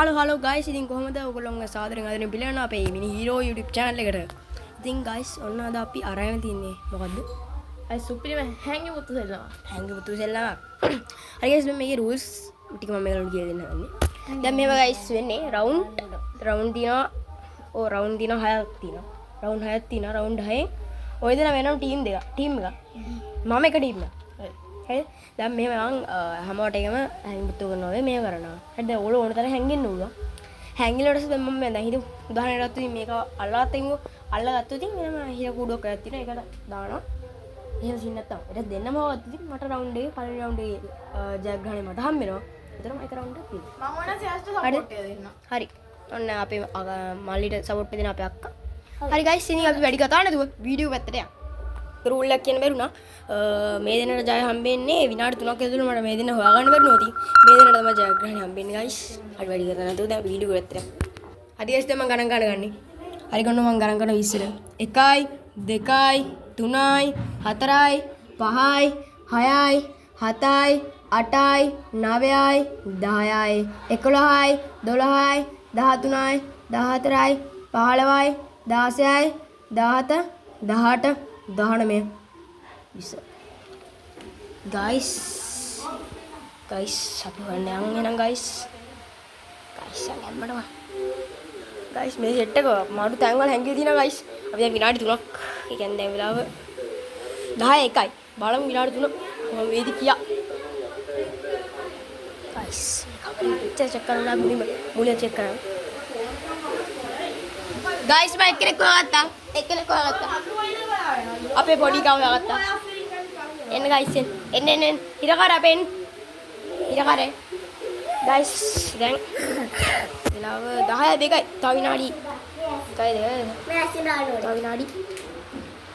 Hello guys ඉතින් කොහොමද ඔයගොල්ලෝ සාදරයෙන් අදගෙන පිළිගන්න අපේ මිනි හීරෝ YouTube channel එකට. ඉතින් ගයිස් ඔන්න අද අපි අරගෙන තින්නේ මොකද්ද? අයි සුපිරිම හැංගි මුතු සෙල්ලම. හැංගි මුතු සෙල්ලම. හරි ගයිස් මේකේ rules ටික මම මේගොල්ලන්ට කියලා දෙන්න හදන්නේ. දැන් මේව ගයිස් වෙන්නේ රවුන්ඩ් දිනවා. ඕ රවුන්ඩ් දිනවා 6ක් තියෙනවා. රවුන්ඩ් 6ක් තියෙනවා. රවුන්ඩ් 6න් ඔය දෙන වෙනම ටීම් එකක්. මම එක ටීම් එකක්. හරි දැන් මෙහෙම මම හැමෝට එකම හැංගි මුතු කරනවා මේ කරනවා. හරි දැන් ඕල ඕන තරම් හැංගෙන්න ඕන. හැංගිලා ඊට පස්සේ දැන් මම දැන් හිතමු උදාහරණයක් ගත්තොත් මේක අල්ලගත්තොත් ඉතින් මෙන්න හිර කුඩුවක් එකක් තියෙනවා. ඒකට දානවා. එහෙම සින් නැත්තම් ඊට දෙන්නම හොවත් ඉතින් මට රවුන්ඩ් එකේ පළවෙනි රවුන්ඩ් එකේ ජයග්‍රහණය මට හම්බ වෙනවා. ඒතර මම එක රවුන්ඩ් එකක් තියෙනවා. මම ඕන සෑස්ට සපෝට් එක දෙන්න. හරි. ඔන්න අපේ මල්ලිට සපෝට් දෙන අපේ අක්කා. හරි ගයිස් ඉතින් අපි වැඩි කතා නැතුව වීඩියෝ පැත්තට යමු. රූල් එකක් කියන බැරුණා මේ දෙන්නට ජය හම්බෙන්නේ විනාඩි 3ක් ඇතුළත මට මේ දෙන්න හොයාගන්න බැරි නෝති මේ දෙන්නට තමයි ජයග්‍රහණය හම්බෙන්නේ ගයිස් හරි වැඩි කරලා නැතුව දැන් වීඩියෝ එකත් හරි ගයිස් දැන් මම ගණන් ගන්න හරි ගන්න මම ගණන් කරන 20 1යි 2යි 3යි 4යි 5යි 6යි 7යි 8යි 9යි 10යි 11යි 12යි 13යි 14යි 15යි 16යි 17 18 19 guys අපි හොයන්න යන්න guys යන්නමඩවා guys මේ සෙට් එක මාඩු තැන් වල හැංගිලා තියෙනවා guys අපි දැන් විනාඩි 3ක් ඒ කියන්නේ දැන් වෙලාව 10:01යි බලමු විනාඩි 3 මම වේද කියා guys චෙක් කරලා මුලින් චෙක් කරා guys මම එක්කෙනෙක් හොයාගත්තා අපේ පොඩි කව හොයාගත්තා එන්න guys එන්න හිර කර අපෙන් හිර කරේ guys දැන් වෙලාව 10:02යි තව විනාඩි කයිද මේ ඇසිනාලෝ තව විනාඩි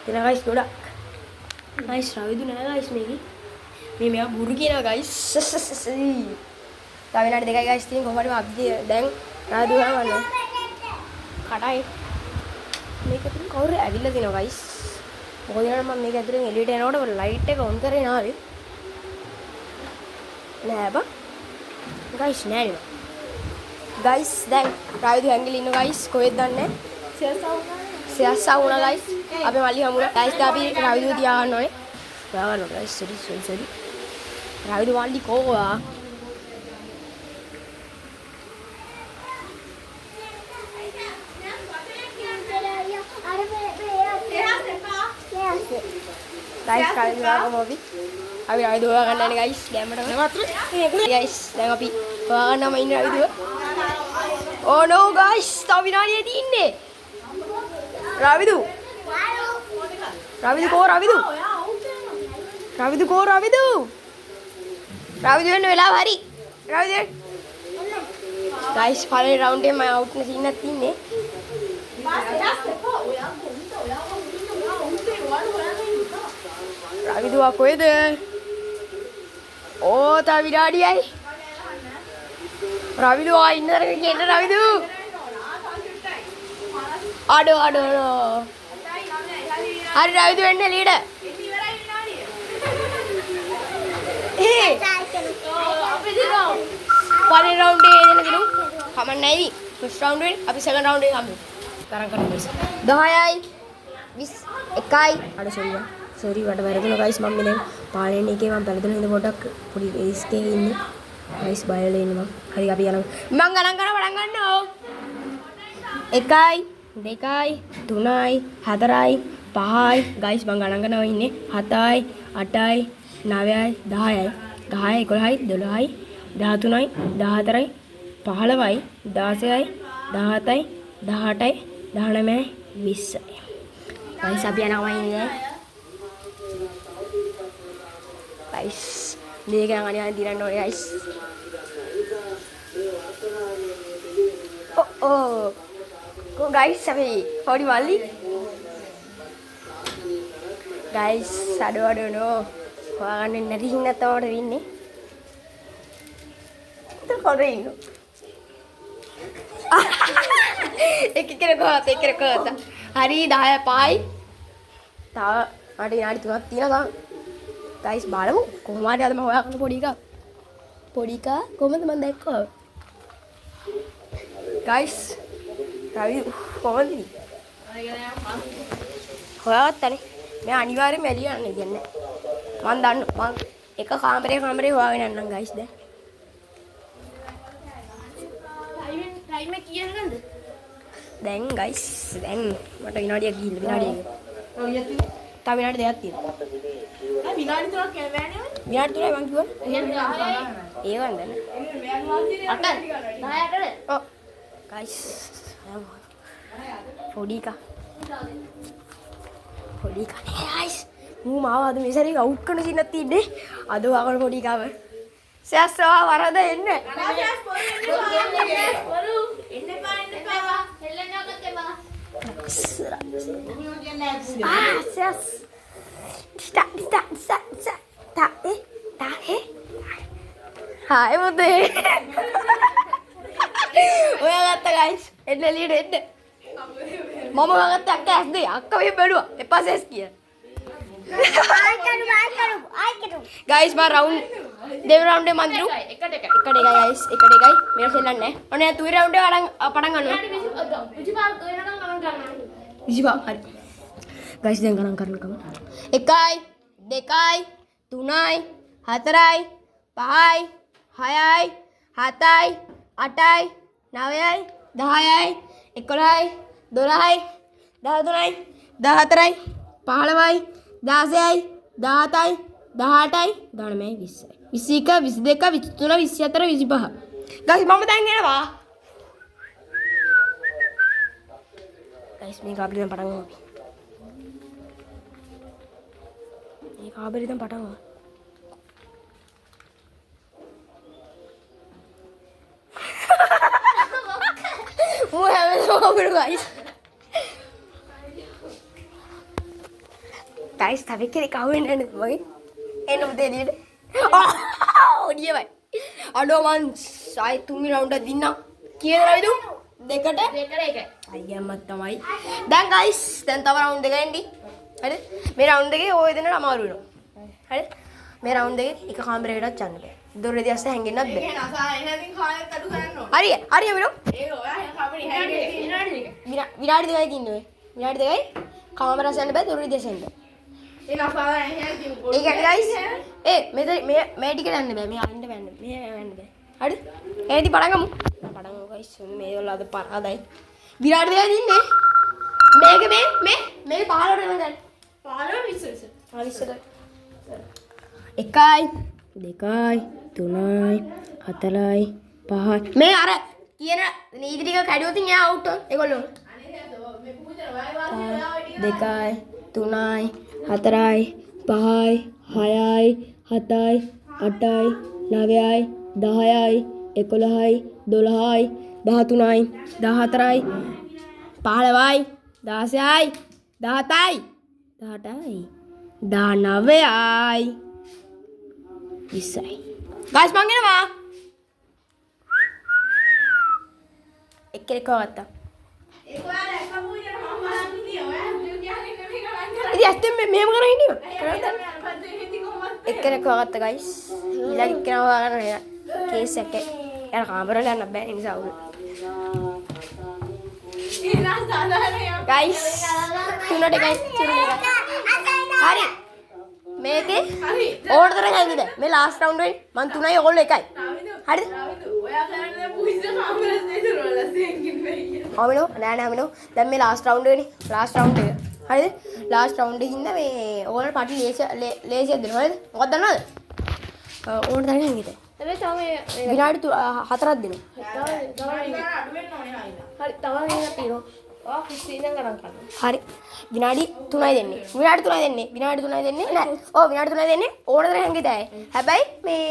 එන guys ගොඩක් guys රවිදු නෑ guys මේකේ මේ මෙයා බුරු කියනවා guys තව විනාඩි 2යි guys තියෙන කොහොමද අපි දැන් රාදු ගන්න කඩයි මේක තුන කවුරු ඇවිල්ලා දිනවා guys මොකද මම මේක ඇතුලෙන් එළියට යනකොට ලයිට් එක ඔන් කරේ නාවේ නෑ බා guys නෑ නේ guys දැන් රායදු හැංගිලා ඉන්න guys කොහෙද දන්නේ සියස්සා වුණා guys අපේ මල්ලි හමුණා guys දැන් අපි රායදු තියා ගන්න ඕනේ ගන්න guys sorry රායදු මල්ලි කොහොවා guys kalian juga mau bi abi abi dua kan nih guys gambar guys dan abi bawa nama ini abi dua oh no guys tapi nari di ini Ravidu ini bela hari Ravidu guys final round dia main out nasi nanti ini Ravidu aku itu. Oh, tapi dari ay. Ravidu ini dari kita Ravidu. Aduh. Hari Ravidu ini leader. Paling round dia ini dulu. Kaman naik. First round ini, habis second round ini kamu. Sekarang guys. Dahai. Bis ekai. Ada sorry වට වැරදුණා guys මම මේ පාලනයේ එකේ මම පෙරදුන හින්දා පොඩක් පොඩි risk එකේ ඉන්නේ guys බයලා ඉන්නේ මම හරි අපි යනවා මම ගණන් කරලා පටන් ගන්නවා 1යි 2යි 3යි 4යි 5යි guys මම ගණන් කරනවා ඉන්නේ 7යි 8යි 9යි 10යි 10යි 11යි 12යි 13යි 14යි 15යි 16යි 17යි 18යි 19යි 20යි guys අපි යනවා ඉන්නේ guys ini kan yang diran oleh guys oh kok guys sampai Paudi Mali guys aduh no wah kan nari hingga tahu dari ini itu kau ini ekor kau hari dah pai tahu ada tuh tina tahu guys බලමු කොහොමද අද මම හොයාගන්න පොඩි එකා කොහොමද මම දැක්කා ගයිස් රවි කොහොමද හොයාගත්තනේ මේ අනිවාර්යයෙන්ම එළිය යන්න කියන්නේ මම දන්න මම එක කාමරේ හොයාගෙන යන්නම් ගයිස් ටයිම් එක කියනකන්ද? දැන් ගයිස් දැන් මට විනාඩියක් ගිහින් විනාඩියක් තව විනාඩි දෙකක් තියෙනවා විනාඩි 3ක් යන්නේ විනාඩි 3යි මං කිව්වා ඒක නේද ඔව් ගයිස් පොඩි නේ ගයිස් මූ මාව අද මේ සැරේ අවුට් කරන සින්නක් තියෙන්නේ අද වගන පොඩි කාව සෑස්වා වරද එන්න Hai putih. Oya kata guys, එන්න එළියට එන්න. මම ගත්ත අක්ක ඇස් දෙක අක්ක මේ බැලුවා. එපා සෙස් කිය. Guys මම රවුන්ඩ් දෙව රවුන්ඩ් එක මන් දිරු. එකට එකයි guys. එකට එකයි. මේක සෙල්ලන්නේ නැහැ. ඔන්න තුයි රවුන්ඩ් එක පටන් ගන්නවා. 25 හරි. Guys දැන් ගණන් කරන්න කම. 1යි 2යි 3යි 4යි 5යි 6යි 7යි 8යි 9යි 10යි 11යි 12යි 13යි 14යි 15යි 16යි 17යි 18යි 19යි 20යි 21 22 23 24 25 guys මම දැන් එනවා guys මේක අපිට දැන් පටන් ගමු මේක අපිට දැන් පටන් ගමු guys tapi kira kawin kan bagi udah dia oh dia baik aduh man saya tumi round dinna kira itu dekat ayam matamai dan guys dan tahu round deka ini ada me round deka oh itu nama maru ada me round deka ika kamera itu channel dulu dia saya hangin nabe hari ya bro විනාඩි දෙකයි තින්නේ විනාඩි දෙකයි කාමරා send බෑ දුරු දෙ send ඒක guys මෙතන මේ ටික යන්න බෑ මේ අරින්න බෑ මේ යන්න බෑ හරිද එහෙනම් පටන් ගමු guys මේ වල අද පරාදයි විනාඩි දෙකයි තින්නේ මේක මේ 15ට යන දැන් 15 20 එකයි දෙකයි තුනයි හතරයි පහයි මේ අර කියන නීති ටික කැඩුවොත් එයා අවුට් ඒගොල්ලෝ 2යි 3යි 4යි 5යි 6යි 7යි 8යි 9යි 10යි 11යි 12යි 13යි 14යි 15යි 16යි 17යි 18යි 19යි 20යි guys මං එනවා එක්කෙනෙක් හොයාගත්තා. ඒක ඔයාලා එක පූජාට මම බලන් හිටියේ. ඔයා කියන්නේ නෙමෙයි ගණන් කරන්නේ. ඉතින් ඇත්තෙන් මෙහෙම කරගෙන හිටියෝ. එක්කෙනෙක් හොයාගත්තා guys. ඊළඟ එක්කෙනා හොයාගන්න නෑ. කේස් එකේ. යාර කාමරේට යන්න බෑ ඒ නිසා අවුල්. guys තුනට එකයි. හරි. මේකේ ඕඩර් තරම් හැදුද? මේ ලාස්ට් රවුන්ඩ් එකේ මන් 3යි ඕගොල්ලෝ 1යි. හරිද? ඔයා කරන්නේ පුයිස කාමරේ නේද රෝලසෙන්කින් වෙයි. ආමිනෝ නෑ ආමිනෝ දැන් මේ ලාස්ට් රවුන්ඩ් එකනේ. ලාස්ට් රවුන්ඩ් එක. හරිද? ලාස්ට් රවුන්ඩ් එකේ ඉන්න මේ ඕගොල්ලෝ පටි ලේසියක් දෙනවා. හරිද? මොකක්ද දන්නවද? ඕඩර් තරම් හැංගිද? හැබැයි තව විනාඩි 4ක් දෙනවා. තව අඩු වෙන්න ඕනේ ආයිලා. හරි තව මේක තියෙනවා. හරි විනාඩි 3යි දෙන්නේ විනාඩි 3යි දෙන්නේ විනාඩි 3යි දෙන්නේ නෑ ඔව් විනාඩි 3යි දෙන්නේ ඕන තරම් හැංගිතයි හැබැයි මේ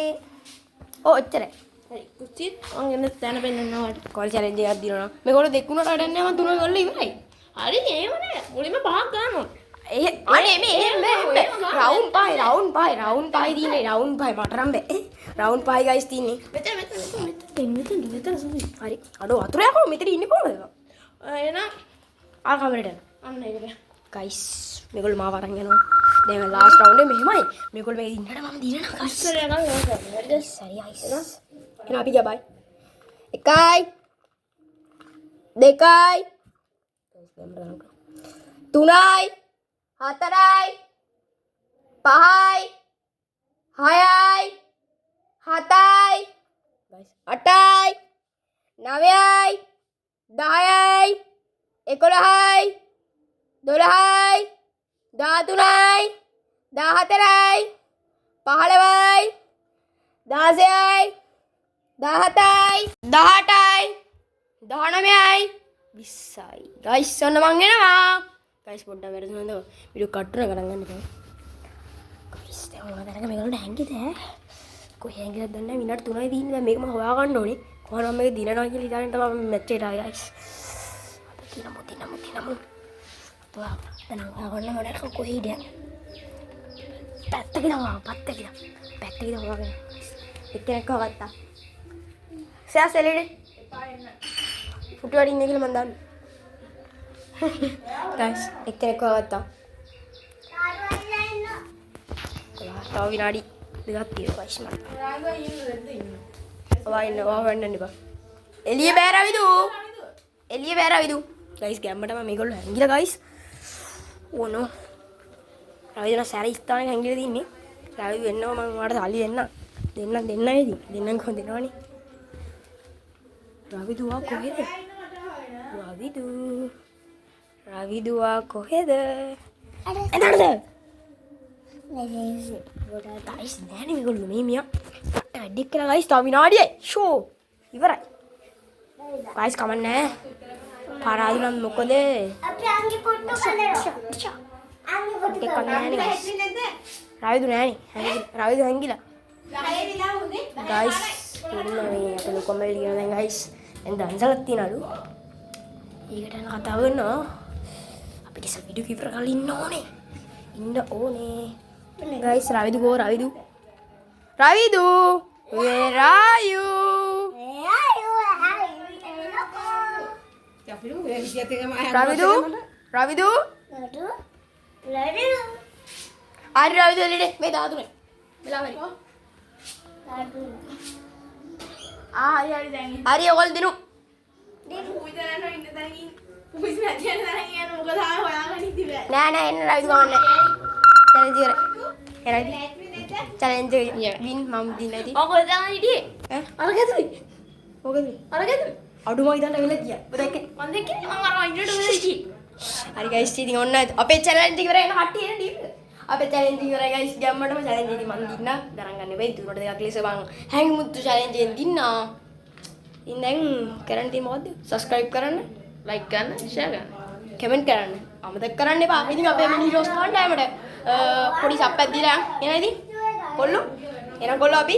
ඔව් ඔච්චරයි හරි කුච්චි මම එන්න තැන පෙන්නනවා කොල් චැලෙන්ජ් එකක් දිනනවා මේගොල්ලෝ දෙකුණට අඩන්නේ මම තුන ගොල්ලෝ ඉවරයි හරි එහෙම නෑ මුලින්ම පහක් ගන්නවා ඒ අනේ මේ රවුන්ඩ් පහයි දිනේ රවුන්ඩ් පහයි මට නම් බෑ රවුන්ඩ් පහයි ගයිස් තින්නේ මෙතන හරි අඩෝ අතුරේ යකෝ මෙතන ඉන්නේ කොහමද එහෙනම් ආ කාමරේට යන්න. අන්න ඒකට. guys මේගොල්ලෝ මාව අරන් යනවා. දැන් ලාස්ට් රවුන්ඩ් එක මෙහෙමයි. මේගොල්ලෝ මේක ඉන්නට මම දිනනවා. ඉස්සර යනවා හරිද? සරි guys. එහෙනම් අපි ගියා බයි. 1යි 2යි 3යි 4යි 5යි 6යි 7යි 8යි 9යි 10යි 11යි 12යි 13යි 14යි 15යි 16යි 17යි 18යි 19යි 20යි ගයිස් ඔන්න මං එනවා ගයිස් පොඩ්ඩක් වැරදුනද වීඩියෝ කට් කරන ගණන් ගන්න බෑ ගයිස් දැන් මොනවද අරගෙන මේගොල්ලෝ හැංගිද කොහේ හැංගිලාද දන්නේ නැහැ විනාඩි 3යි තියෙන්නේ දැන් මේක මම හොයාගන්න ඕනේ කොහොමද මම මේක දිනනවා කියලා හිතාගෙන තමයි මැච් එකට ආවේ ගයිස් අපි දිනමු දැන් හොයාගන්න ඕනේ කොහේ ඉන්නේ පැත්තක හොයාගෙන එක්කෙනෙක් හොයාගත්තා සෑ සෙලෙඩේ ෆුටු වඩින් ඉන්නේ කියලා මම දන්නවා ගයිස් එක්කෙනෙක් හොයාගත්තා තව විනාඩි දෙකක් තියෙනවා ගයිස් මට ඔයා වෙන්න එපා එළිය බෑරවිදු ගයිස් ගැම්මටම මේගොල්ලෝ හැංගිලා ගයිස් ඕනෝ රවිදු නම් සැර ස්ථානෙක හැංගිලා තින්නේ රවිදු වෙන්නව මම ඔයාලට සල්ලි දෙන්නයි ඉතින් දෙන්නම් කොහොමද දෙනවනේ රවිදුවා කොහෙද රවිදුවා කොහෙද එතනද ගයිස් නෑනේ මේගොල්ලෝ මේ මියා වැඩික් කියලා ගයිස් තව විනාඩියයි ෂෝ ඉවරයි ගයිස් කමන්නේ පාරාදු නම් මොකද අපි අංගේ පොට්ටු කලරෝ අංගේ පොට්ටු රවිදු නෑනේ රවිදු හැංගිලා ගයිස් ඉන්න මේ අපේ කොමෙල් කියන දැන් ගයිස් දැන් දන්සලක් තියනලු ඊකට යන කතාව කරනවා අපිට ඉස්සර වීඩියෝ කීපර කරලා ඉන්න ඕනේ guys Ravidu where are you Ravidu ආරි රවිදු එළියට මේ 13 වෙලාවරි හරි දැන් හරි ඔයගොල්ලෝ දිනු උවිතරන ඉන්න තැනකින් උවිස් නැති යන තැනකින් යන මොකද ආය හොයාගන්න ඉතින් නෑ එන්න රවිදු ගමන්නේ චැලෙන්ජ් එක වින් මම දිනයිද ඔකෝ දාන හිටියේ අරගැතුයි අඩුම ඉදන්න වෙලා ගියා ඔබ දැක්කේ මම දැක්කේ මම අර ඉන්නට උදේ හිටියේ හරි ගයිස් ඉතින් ඔන්න අපේ චැලෙන්ජ් එක ඉවරයි කට්ටිය එන්න දීපද අපේ චැලෙන්ජ් එක ඉවරයි ගයිස් ගැම්මටම චැලෙන්ජ් එක මම දින්න ගණන් ගන්න බෑ තුනට දෙකක් ලෙස මං හැංගි මුත්තු චැලෙන්ජ් එකෙන් දින්නා ඉතින් දැන් කරන්න තියෙන්නේ මොකද්ද subscribe කරන්න ලයික් කරන්න ෂෙයා කරන්න කමෙන්ට් කරන්න අමතක කරන්න එපා ඉතින් අපේ මිනි රෝස් කණ්ඩායමට පොඩි සප් එකක් දීලා එනවා ඉතින් කොල්ලෝ එහෙනම් කොල්ලෝ අපි